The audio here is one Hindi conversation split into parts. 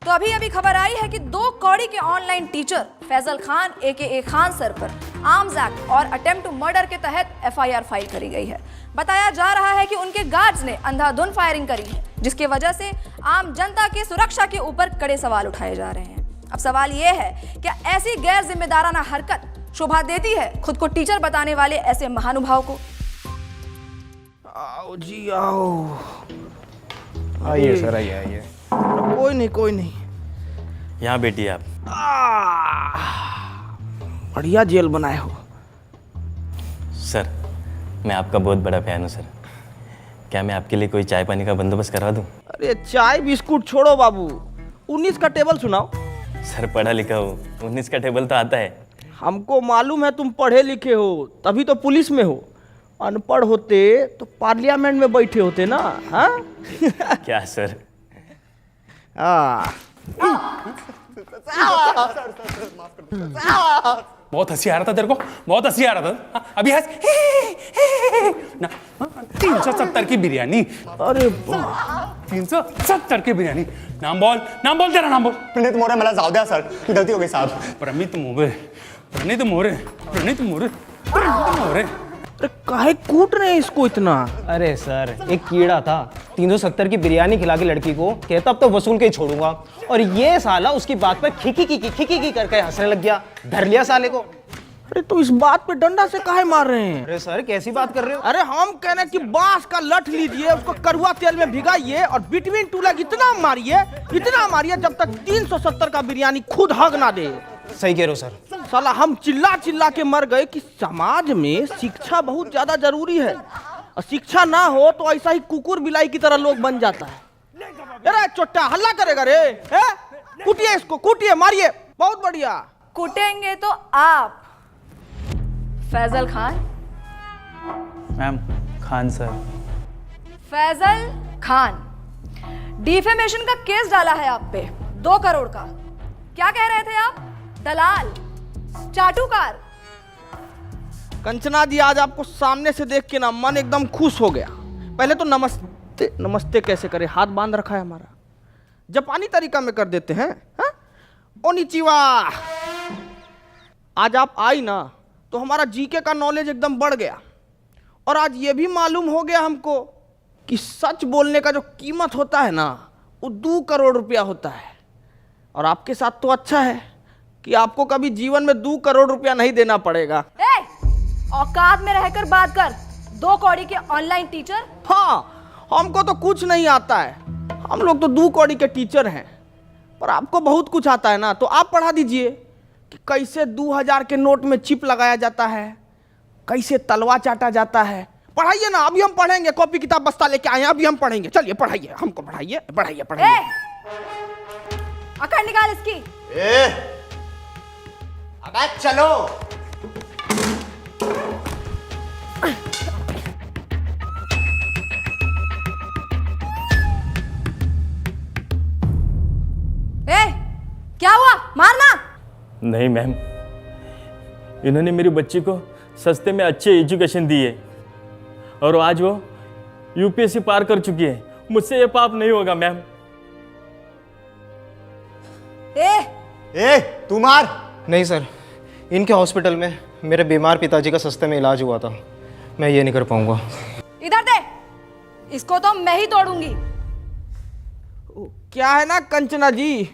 तो अभी अभी खबर आई है कि 2 कौड़ी के ऑनलाइन टीचर फैजल खान एके खान सर पर आर्म्स एक्ट और अटेम्प्ट टू मर्डर के तहत एफआईआर फाइल करी गई है। बताया जा रहा है कि उनके गार्ड्स ने अंधाधुंध फायरिंग करी है, जिसकी वजह से आम जनता की सुरक्षा के ऊपर कड़े सवाल उठाए जा रहे हैं। अब सवाल यह है, क्या ऐसी गैर जिम्मेदाराना हरकत शोभा देती है खुद को टीचर बताने वाले ऐसे महानुभाव को? आओ जी आओ। आइए सर, आइए। कोई नहीं। यहाँ बैठिए आप। बढ़िया जेल बनाए हो सर, मैं आपका बहुत बड़ा फैन हूँ सर। क्या मैं आपके लिए कोई चाय पानी का बंदोबस्त करवा दूँ? अरे चाय बिस्कुट छोड़ो बाबू, 19 का टेबल सुनाओ। सर पढ़ा लिखा हो, 19 का टेबल तो आता है। हमको मालूम है तुम पढ़े लिखे हो, तभी तो पुलिस में हो। अनपढ़ होते तो पार्लियामेंट में बैठे होते ना। हाँ क्या सर? बहुत हंसी आ रहा था तेरे को, बहुत हंसी आ रहा था। अभी हंस ना। 370 की बिरयानी। अरे 370 की बिरयानी। नाम बोल तेरा नाम बोल। प्रणीत मोरे, मला जाऊ द्या सर, गलती हो गई साहब। प्रणीत मोरे। अरे काहे कूट रहे हैं इसको इतना? अरे सर, एक कीड़ा था 370 की बिरयानी खिला के लड़की को, कहता अब तो वसूल के ही छोड़ूंगा, और ये साला उसकी बात पर खिकी करके हंसने लग गया। धर लिया साले को। अरे तो इस बात पे डंडा से काहे मार रहे हैं? अरे सर कैसी बात कर रहे हो? अरे हम कह रहे हैं कि बांस का लठ लीजिए, उसको कड़वा तेल में भिगाइए और बिटवीन टू लेग इतना मारिए जब तक 370 का बिरयानी खुद हग ना दे। सही कह रहे हो सर। साला हम चिल्ला के मर गए कि समाज में शिक्षा बहुत ज्यादा जरूरी है, और शिक्षा ना हो तो ऐसा ही कुकुर बिलाई की तरह लोग बन जाता है। अरे चोट्टा हल्ला करेगा रे, कूटिए इसको, कूटिए, मारिए। बहुत बढ़िया। कुटेंगे तो आप Faisal Khan. Ma'am, Khan sir. Faisal Khan, defamation का केस डाला है आप पे 2 करोड़ का। क्या कह रहे थे आप? दलाल, चाटुकार। कंचना जी, आज आपको सामने से देख के ना मन एकदम खुश हो गया। पहले तो नमस्ते कैसे करे, हाथ बांध रखा है हमारा, जापानी तरीका में कर देते हैं। ओनिचिवा। आज आप आई ना तो हमारा जीके का नॉलेज एकदम बढ़ गया, और आज ये भी मालूम हो गया हमको कि सच बोलने का जो कीमत होता है ना, वो 2 करोड़ रुपया होता है। और आपके साथ तो अच्छा है कि आपको कभी जीवन में 2 करोड़ रुपया नहीं देना पड़ेगा। औकात में रहकर बात कर। 2 कौड़ी के ऑनलाइन टीचर। हाँ, हमको तो कुछ नहीं आता है, हम लोग तो 2 कौड़ी के टीचर हैं, पर आपको बहुत कुछ आता है ना, तो आप पढ़ा दीजिए कि कैसे 2000 के नोट में चिप लगाया जाता है, कैसे तलवा चाटा जाता है। पढ़ाइए ना, अभी हम पढ़ेंगे। कॉपी किताब बस्ता लेके आए हैं, अभी हम पढ़ेंगे। चलिए पढ़ाइए, हमको पढ़ाइए। अकड़ निकाल इसकी। अबे चलो। क्या हुआ? मारना नहीं मैम, इन्होंने मेरी बच्ची को सस्ते में अच्छी एजुकेशन दी है, और आज वो यूपीएससी पार कर चुकी है। मुझसे ये पाप नहीं होगा मैम। तू मार। नहीं सर, इनके हॉस्पिटल में मेरे बीमार पिताजी का सस्ते में इलाज हुआ था, मैं ये नहीं कर पाऊंगा। इधर दे, इसको तो मैं ही तोड़ूंगी। क्या है ना कंचना जी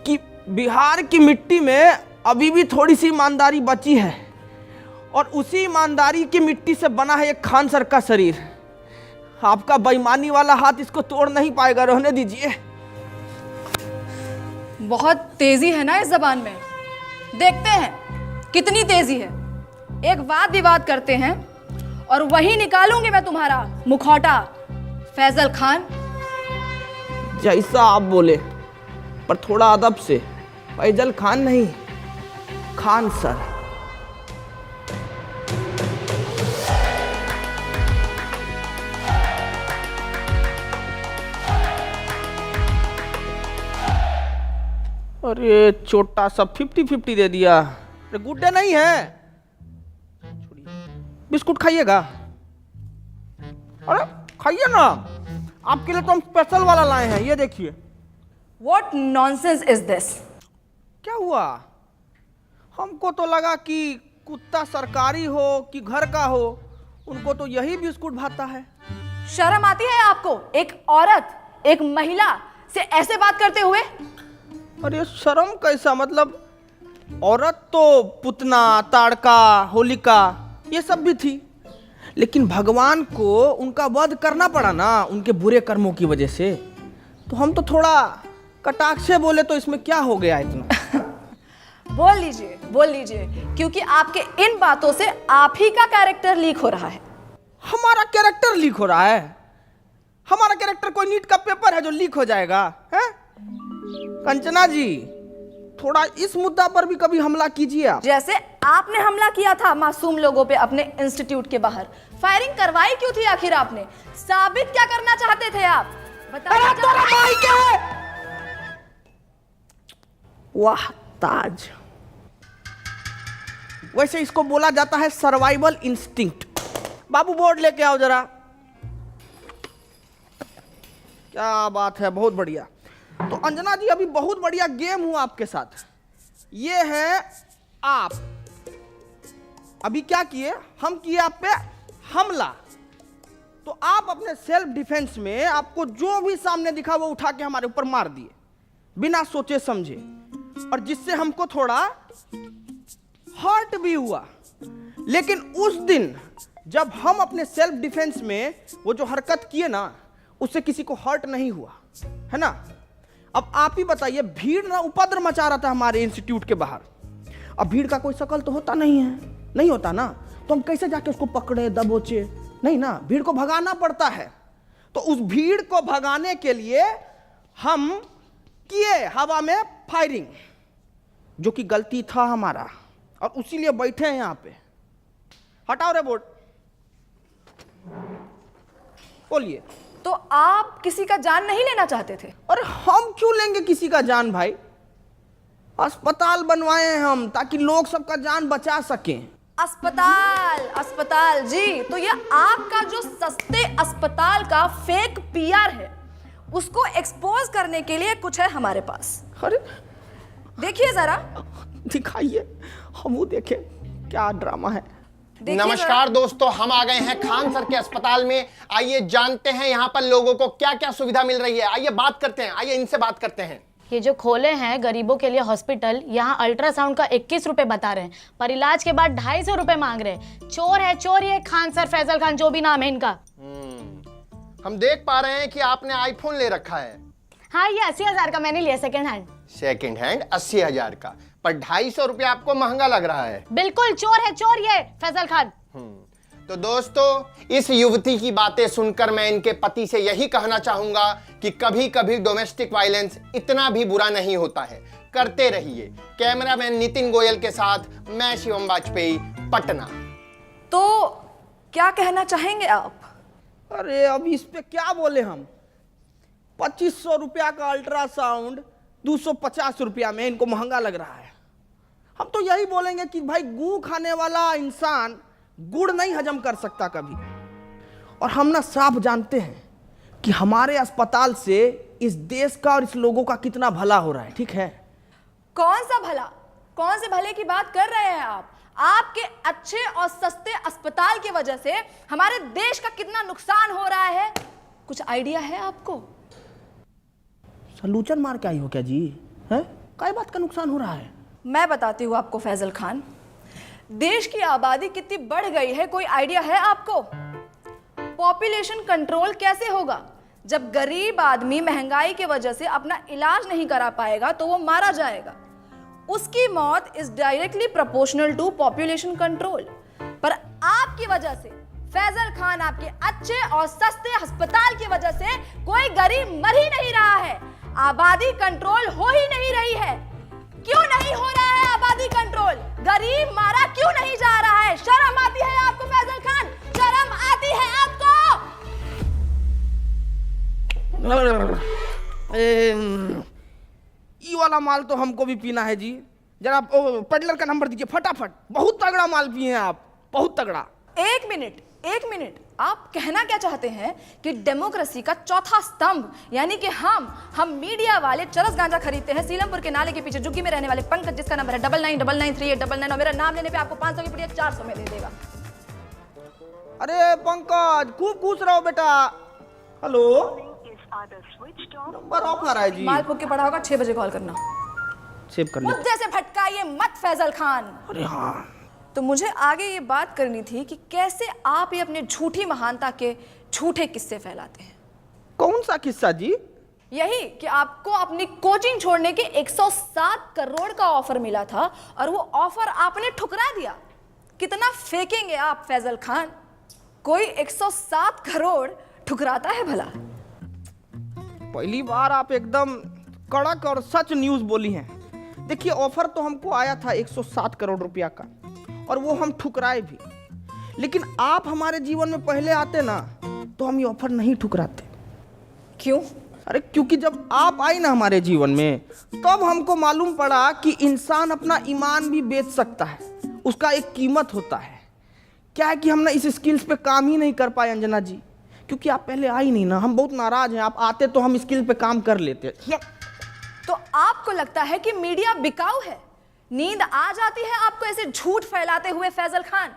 कि बिहार की मिट्टी में अभी भी थोड़ी सी ईमानदारी बची है, और उसी ईमानदारी की मिट्टी से बना है एक खान सर का शरीर। आपका बेईमानी वाला हाथ इसको तोड़ नहीं पाएगा, रहने दीजिए। बहुत तेजी है ना इस जबान में, देखते हैं कितनी तेजी है। एक वाद विवाद करते हैं और वही निकालूंगी मैं तुम्हारा मुखौटा। फैजल खान, जैसा आप बोले, पर थोड़ा अदब से। फैजल खान नहीं, खान सर। अरे छोटा सा 50-50 दे दिया। अरे गुड्डे नहीं है, बिस्कुट खाइएगा? अरे खाइए ना, आपके लिए तो हम स्पेशल वाला लाए हैं, ये देखिए। What nonsense is this? क्या हुआ? हमको तो लगा कि कुत्ता सरकारी हो कि घर का हो, उनको तो यही बिस्कुट भाता है। शर्म आती है आपको? एक औरत, एक महिला से ऐसे बात करते हुए? अरे शर्म कैसा, मतलब औरत तो पुतना, ताड़का, होलिका ये सब भी थी, लेकिन भगवान को उनका वध करना पड़ा ना उनके बुरे कर्मों की वजह से, तो हम तो थोड़ा कटाक्ष से बोले तो इसमें क्या हो गया इतना। बोल लीजिए, क्योंकि आपके इन बातों से आप ही का कैरेक्टर लीक हो रहा है। हमारा कैरेक्टर लीक हो रहा है? हमारा कैरेक्टर कोई नीट का पेपर है जो लीक हो जाएगा? है कंचना जी, थोड़ा इस मुद्दा पर भी कभी हमला कीजिए आप। जैसे आपने हमला किया था मासूम लोगों पे अपने इंस्टीट्यूट के बाहर। फायरिंग करवाई क्यों थी आखिर आपने? साबित क्या करना चाहते थे आप? बताइए। वाह ताज, वैसे इसको बोला जाता है सर्वाइवल इंस्टिंक्ट। बाबू बोर्ड लेके आओ जरा। क्या बात है, बहुत बढ़िया। तो अंजना जी, अभी बहुत बढ़िया गेम हुआ आपके साथ। ये है आप अभी क्या किए, हम किए आप पे हमला, तो आप अपने सेल्फ डिफेंस में आपको जो भी सामने दिखा वो उठा के हमारे ऊपर मार दिए बिना सोचे समझे, और जिससे हमको थोड़ा हर्ट भी हुआ। लेकिन उस दिन जब हम अपने सेल्फ डिफेंस में वो जो हरकत किए ना, उससे किसी को हर्ट नहीं हुआ, है ना। अब आप ही बताइए, भीड़ ना उपद्रव मचा रहा था हमारे इंस्टीट्यूट के बाहर। अब भीड़ का कोई शकल तो होता नहीं है, नहीं होता ना, तो हम कैसे जाके उसको पकड़े दबोचे? नहीं ना, भीड़ को भगाना पड़ता है। तो उस भीड़ को भगाने के लिए हम किए हवा में फायरिंग, जो कि गलती था हमारा, और उसीलिए बैठे हैं यहां पे। हटाओ रे बोर्ड, बोलिए। तो आप किसी का जान नहीं लेना चाहते थे? अरे हम क्यों लेंगे किसी का जान भाई? अस्पताल बनवाए हैं हम ताकि लोग सबका जान बचा सकें। अस्पताल जी, तो ये आपका जो सस्ते अस्पताल का फेक पीआर है, उसको एक्सपोज करने के लिए कुछ है हमारे पास। अरे देखिए जरा, दिखाइए, हम वो देखें क्या ड्रामा है। नमस्कार दोस्तों, हम आ गए हैं खान सर के अस्पताल में। आइए जानते हैं यहाँ पर लोगों को क्या क्या सुविधा मिल रही है। आइए बात करते हैं, आइए इनसे बात करते हैं। ये जो खोले हैं गरीबों के लिए हॉस्पिटल, यहाँ अल्ट्रासाउंड का 21 रुपए बता रहे हैं, पर इलाज के बाद 250 रुपए मांग रहे हैं। चोर है चोर, ये खान सर, फैजल खान, जो भी नाम है इनका। हम देख पा रहे हैं कि आपने आईफोन ले रखा है। हाँ, ये 80,000 का मैंने लिया, सेकंड हैंड। सेकंड हैंड 80,000 का, पर 250 रुपये आपको महंगा लग रहा है। बिल्कुल चोर है चोर ये फैजल खान। तो दोस्तों, इस युवती की बातें सुनकर मैं इनके पति से यही कहना चाहूंगा कि कभी कभी डोमेस्टिक वायलेंस इतना भी बुरा नहीं होता है। करते रहिए। कैमरामैन नितिन गोयल के साथ मैं शिवम वाजपेयी, पटना। तो क्या कहना चाहेंगे आप? अरे अब इस पे क्या बोले हम। 2500 रुपया का अल्ट्रासाउंड 250 रुपया में इनको महंगा लग रहा है। हम तो यही बोलेंगे कि भाई, गू खाने वाला इंसान गुड़ नहीं हजम कर सकता कभी। और हम ना साफ जानते हैं कि हमारे अस्पताल से इस देश का और इस लोगों का कितना भला हो रहा है, ठीक है। कौन सा भला? कौन से भले की बात कर रहे हैं आप? आपके अच्छे और सस्ते अस्पताल की वजह से हमारे देश का कितना नुकसान हो रहा है, कुछ आइडिया है आपको? सलूचन मार के आई हो क्या जी? है काय बात का नुकसान हो रहा है? मैं बताती हूँ आपको फैजल खान। देश की आबादी कितनी बढ़ गई है, कोई आइडिया है आपको? पॉपुलेशन कंट्रोल कैसे होगा? जब गरीब आदमी महंगाई की वजह से अपना इलाज नहीं करा पाएगा तो वो मारा जाएगा। उसकी मौत is directly proportional to population control. पर आपकी वजह से, फैजल खान, आपके अच्छे और सस्ते अस्पताल की वजह से कोई गरीब मर ही नहीं रहा है, आबादी कंट्रोल हो ही नहीं रही है। क्यों नहीं हो रहा है आबादी कंट्रोल? गरीब मारा क्यों नहीं जा रहा है? शर्म आती है आपको फैजल खान? शर्म आती है आपको? ये वाला माल तो हमको भी पीना है जी। जरा पेडलर का नंबर दीजिए फटाफट। बहुत तगड़ा माल पिए हैं आप, बहुत तगड़ा। एक मिनट, एक मिनट, आप कहना क्या चाहते हैं कि डेमोक्रेसी का चौथा स्तंभ यानी कि हम मीडिया वाले चरस गांजा खरीदते हैं सीलमपुर के नाले के पीछे झुग्गी में रहने वाले पंकज, जिसका नंबर है 99993899, और मेरा नाम लेने पे आपको 500 की पुड़िया 400 में दे देगा। अरे पंकज, खूब खुश रहो बेटा। हेलो, नंबर ऑफ आ रहा है जी। माल फूक के पड़ा होगा, 6 बजे कॉल करना। सेव कर ले। मुद्दे से भटकाइए मत फैजल खान। अरे हाँ, तो मुझे आगे ये बात करनी थी कि कैसे आप ये अपने झूठी महानता के झूठे किस्से फैलाते हैं। कौन सा किस्सा जी? यही कि आपको अपनी कोचिंग छोड़ने के 107 करोड़ का ऑफर मिला था और वो ऑफर आपने ठुकरा दिया। कितना फेंकेंगे आप फैजल खान? कोई 107 करोड़ ठुकराता है भला? पहली बार आप एकदम कड़क और सच न्यूज बोली हैं। देखिए, ऑफर तो हमको आया था 107 करोड़ रुपया का, और वो हम ठुकराए भी। लेकिन आप हमारे जीवन में पहले आते ना, तो हम ये ऑफर नहीं ठुकराते। क्यों? अरे क्योंकि जब आप आई ना हमारे जीवन में, तब हमको मालूम पड़ा कि इंसान अपना ईमान भी बेच सकता है, उसका एक कीमत होता है। क्या है कि हम ना इस स्किल्स पे काम ही नहीं कर पाए अंजना जी, क्योंकि आप पहले आई नहीं ना। हम बहुत नाराज हैं, आप आते तो हम स्किल पे काम कर लेते। तो आपको लगता है कि मीडिया बिकाऊ है? नींद आ जाती है आपको ऐसे झूठ फैलाते हुए फैजल खान?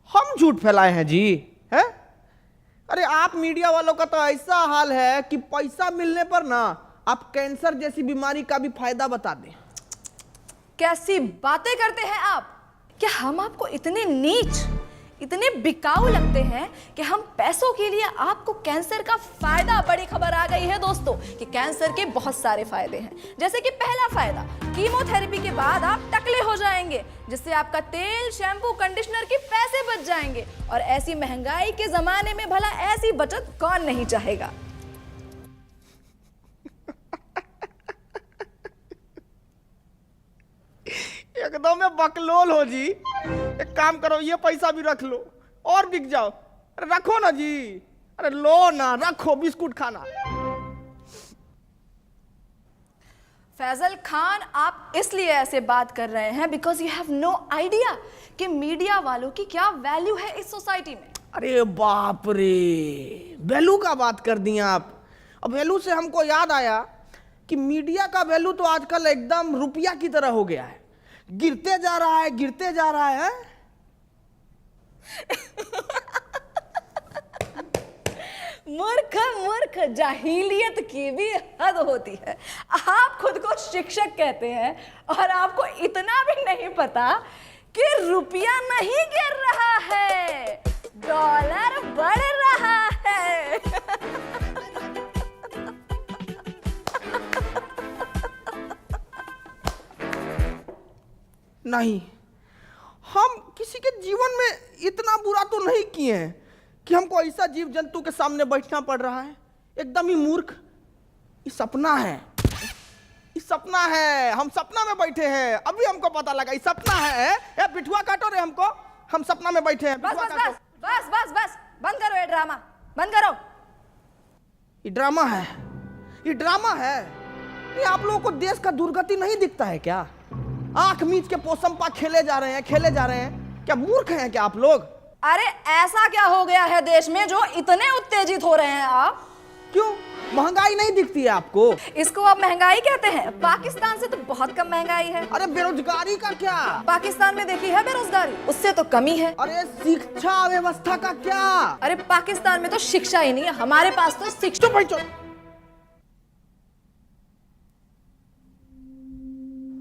हम झूठ फैलाए हैं जी? हैं? अरे आप मीडिया वालों का तो ऐसा हाल है कि पैसा मिलने पर ना आप कैंसर जैसी बीमारी का भी फायदा बता दें। कैसी बातें करते हैं आप? क्या हम आपको इतने नीच, इतने बिकाऊ लगते हैं कि हम पैसों के लिए आपको कैंसर का फायदा? बड़ी खबर आ गई है दोस्तों कि कैंसर के बहुत सारे फायदे हैं। जैसे कि पहला फायदा, कीमोथेरेपी के बाद आप टकले हो जाएंगे, जिससे आपका तेल, शैम्पू, कंडीशनर के पैसे बच जाएंगे। और ऐसी महंगाई के जमाने में भला ऐसी बचत कौन नहीं चाहेगा? एकदम में बकलोल हो जी। एक काम करो, ये पैसा भी रख लो और बिक जाओ। अरे रखो ना जी, अरे लो ना, रखो, बिस्कुट खाना। फैजल खान, आप इसलिए ऐसे बात कर रहे हैं because you have no idea कि मीडिया वालों की क्या वैल्यू है इस सोसाइटी में। अरे बाप रे, वैल्यू का बात कर दिया आप। अब वैल्यू से हमको याद आया कि मीडिया का वैल्यू तो आजकल एकदम रुपया की तरह हो गया है, गिरते जा रहा है, गिरते जा रहा है। मूर्ख मूर्ख, जाहिलियत की भी हद होती है। आप खुद को शिक्षक कहते हैं और आपको इतना भी नहीं पता कि रुपया नहीं गिर रहा है, डॉलर बढ़ रहा है। नहीं, हम किसी के जीवन में इतना बुरा तो नहीं किए हैं कि हमको ऐसा जीव जंतु के सामने बैठना पड़ रहा है। एकदम ही मूर्ख। ये सपना है, ये सपना है। हम सपना में बैठे हैं, अभी हमको पता लगा ये सपना है। ए बिठुआ काटो रे हमको, हम सपना में बैठे हैं। बस बिठुआ बस काटो। बस बस बस बस, बंद करो ये ड्रामा, बंद करो। ये ड्रामा है, ये ड्रामा है। ये आप लोगों को देश का दुर्गति नहीं दिखता है क्या? आंख मीच के पोसमपा खेले जा रहे हैं, खेले जा रहे हैं। क्या मूर्ख हैं क्या आप लोग? अरे ऐसा क्या हो गया है देश में जो इतने उत्तेजित हो रहे हैं आप? क्यों, महंगाई नहीं दिखती है आपको? इसको आप महंगाई कहते हैं? पाकिस्तान से तो बहुत कम महंगाई है। अरे बेरोजगारी का क्या? पाकिस्तान में देखी है बेरोजगारी, उससे तो कमी है। अरे शिक्षा व्यवस्था का क्या? अरे पाकिस्तान में तो शिक्षा ही नहीं है, हमारे पास तो शिक्षा।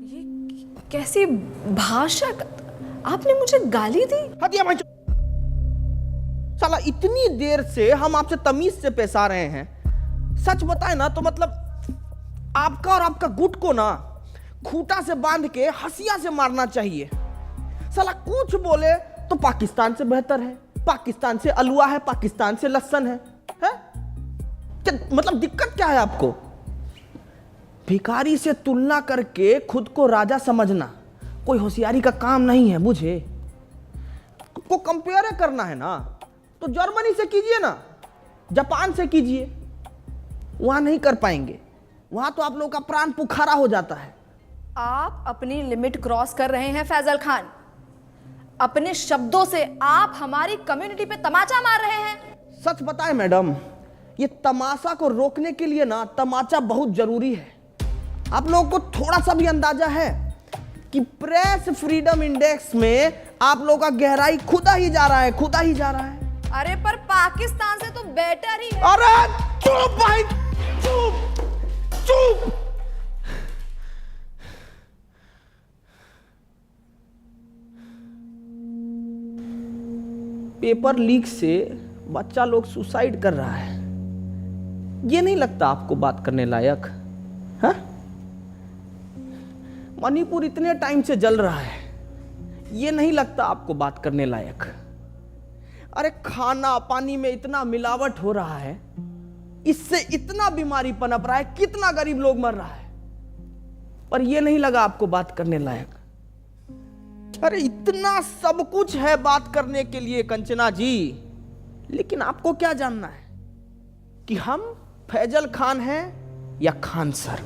ये कैसी भाषा? आपने मुझे गाली दी? हटिया भाई। साला इतनी देर से हम आपसे तमीज से पेश आ रहे हैं। सच बताए ना तो मतलब आपका और आपका गुट को ना खूंटा से बांध के हंसिया से मारना चाहिए। साला कुछ बोले तो पाकिस्तान से बेहतर है, पाकिस्तान से अलुआ है, पाकिस्तान से लहसन है? मतलब दिक्कत क्या है आपको? भिखारी से तुलना करके खुद को राजा समझना कोई होशियारी का काम नहीं है। बुझे को कंपेयर करना है ना तो जर्मनी से कीजिए ना, जापान से कीजिए। वहां नहीं कर पाएंगे, वहां तो आप लोगों का प्राण पुखारा हो जाता है। आप अपनी लिमिट क्रॉस कर रहे हैं फैजल खान। अपने शब्दों से आप हमारी कम्युनिटी पे तमाचा मार रहे हैं। सच बताएं मैडम, ये तमाशा को रोकने के लिए ना तमाचा बहुत जरूरी है। आप लोगों को थोड़ा सा भी अंदाजा है कि प्रेस फ्रीडम इंडेक्स में आप लोगों का गहराई खुदा ही जा रहा है, खुदा ही जा रहा है। अरे पर पाकिस्तान से तो बेटर ही है। अरे चुप भाई, चुप चुप। पेपर लीक से बच्चा लोग सुसाइड कर रहा है, ये नहीं लगता आपको बात करने लायक? हाँ? मणिपुर इतने टाइम से जल रहा है, ये नहीं लगता आपको बात करने लायक? अरे खाना पानी में इतना मिलावट हो रहा है, इससे इतना बीमारी पनप रहा है, कितना गरीब लोग मर रहा है, पर यह नहीं लगा आपको बात करने लायक? अरे इतना सब कुछ है बात करने के लिए कंचना जी, लेकिन आपको क्या जानना है कि हम फैजल खान हैं या खान सर?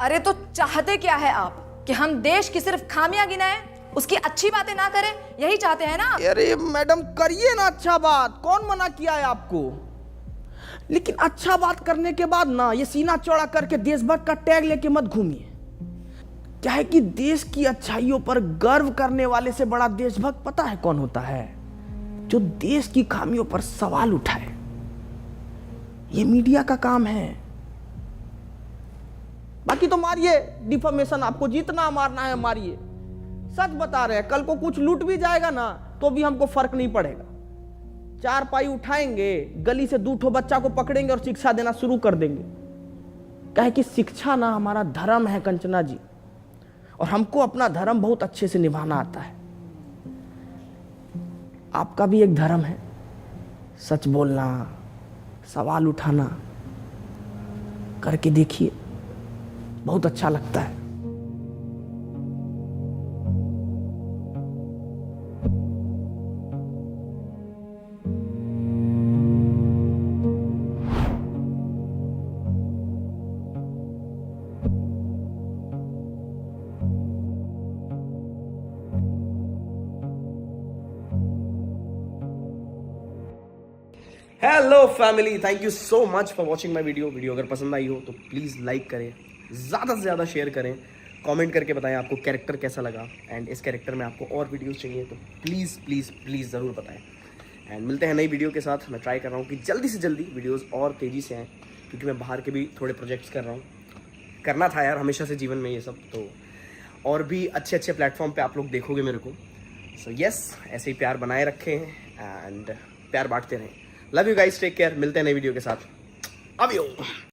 अरे तो चाहते क्या है आप कि हम देश की सिर्फ खामियां गिनाएं, उसकी अच्छी बातें ना करें? यही चाहते हैं ना? अरे मैडम करिए ना अच्छा बात, कौन मना किया है आपको? लेकिन अच्छा बात करने के बाद ना ये सीना चौड़ा करके देशभक्त का टैग लेके मत घूमिए। क्या है कि देश की अच्छाइयों पर गर्व करने वाले से बड़ा देशभक्त पता है कौन होता है? जो देश की खामियों पर सवाल उठाए। ये मीडिया का काम है। बाकी तो मारिए डिफॉर्मेशन, आपको जितना मारना है मारिए। सच बता रहे हैं, कल को कुछ लूट भी जाएगा ना तो भी हमको फर्क नहीं पड़ेगा। 4 पाई उठाएंगे, गली से 2 ठो बच्चा को पकड़ेंगे और शिक्षा देना शुरू कर देंगे। कहे कि शिक्षा ना हमारा धर्म है कंचना जी, और हमको अपना धर्म बहुत अच्छे से निभाना आता है। आपका भी एक धर्म है, सच बोलना, सवाल उठाना। करके देखिए, बहुत अच्छा लगता है। Hello family, thank you so much for watching my video अगर पसंद आई हो तो प्लीज़ लाइक करें, ज़्यादा से ज़्यादा शेयर करें, कमेंट करके बताएं आपको कैरेक्टर कैसा लगा, एंड इस कैरेक्टर में आपको और वीडियोस चाहिए तो प्लीज़ प्लीज़ प्लीज़ ज़रूर बताएं। एंड मिलते हैं नई वीडियो के साथ। मैं ट्राई कर रहा हूँ कि जल्दी से जल्दी वीडियोज़ और तेज़ी से आएँ, क्योंकि मैं बाहर के भी थोड़े प्रोजेक्ट्स कर रहा हूँ। करना था यार हमेशा से जीवन में ये सब, तो और भी अच्छे अच्छे प्लेटफॉर्म पर आप लोग देखोगे मेरे को। सो येस, ऐसे ही प्यार बनाए रखें एंड प्यार बांटते रहें। Love you guys, take care. मिलते हैं नई वीडियो के साथ। अब